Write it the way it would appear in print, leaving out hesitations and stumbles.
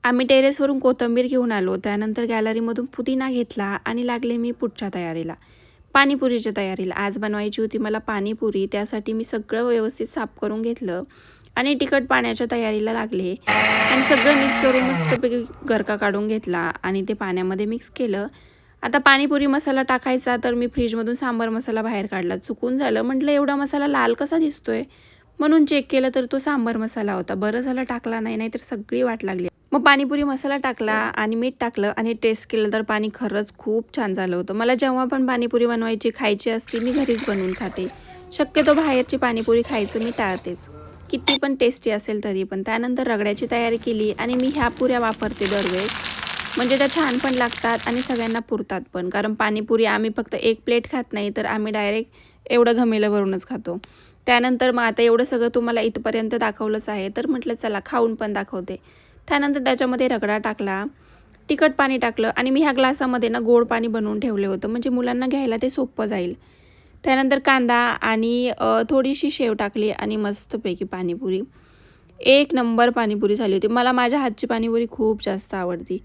आम्ही टेरेसवरून कोथिंबीर घेऊन आलो. त्यानंतर गॅलरीमधून पुदिना घेतला आणि लागले मी पुढच्या तयारीला, पाणीपुरीच्या तयारीला. आज बनवायची होती मला पाणीपुरी. त्यासाठी मी सगळं व्यवस्थित साफ करून घेतलं आणि तिखट पाण्याच्या तयारीला लागले आणि सगळं मिक्स करून मस्तपैकी गरका काढून घेतला आणि ते पाण्यामध्ये मिक्स केलं. आता पाणीपुरी मसाला टाकायचा, तर मी फ्रीजमधून सांबार मसाला बाहेर काढला. चुकून झालं, म्हटलं एवढा मसाला लाल कसा दिसतोय, म्हणून चेक केलं तर तो सांबार मसाला होता. बरं झालं टाकला नाही, नाहीतर सगळी वाट लागली. मग पाणीपुरी मसाला टाकला आणि मीठ टाकलं आणि टेस्ट केलं तर पाणी खरंच खूप छान झालं होतं. मला जेव्हा पण पाणीपुरी बनवायची खायची असते मी घरीच बनवून खाते. शक्यतो बाहेरची पाणीपुरी खायचं मी टाळतेच, किती पण टेस्टी असेल तरी पण. त्यानंतर रगड्याची तयारी केली आणि मी ह्या पुऱ्या वापरते दरवेळेस, म्हणजे त्या छान पण लागतात आणि सगळ्यांना पुरतात पण. कारण पाणीपुरी आम्ही फक्त एक प्लेट खात नाही, तर आम्ही डायरेक्ट एवढं घमेलं भरूनच खातो. त्यानंतर मग आता एवढं सगळं तुम्हाला इथपर्यंत दाखवलंच आहे, तर म्हटलं चला खाऊन पण दाखवते. त्यानंतर त्याच्यामध्ये रगडा टाकला, तिखट पाणी टाकलं आणि मी ह्या ग्लासामध्ये ना गोड पाणी बनवून ठेवलं होतं, म्हणजे मुलांना घ्यायला ते सोपं जाईल. त्यानंतर कांदा आणि थोडीशी शेव टाकली आणि मस्तपैकी पाणीपुरी. एक नंबर पाणीपुरी झाली होती. मला माझ्या हातची पाणीपुरी खूप जास्त आवडती.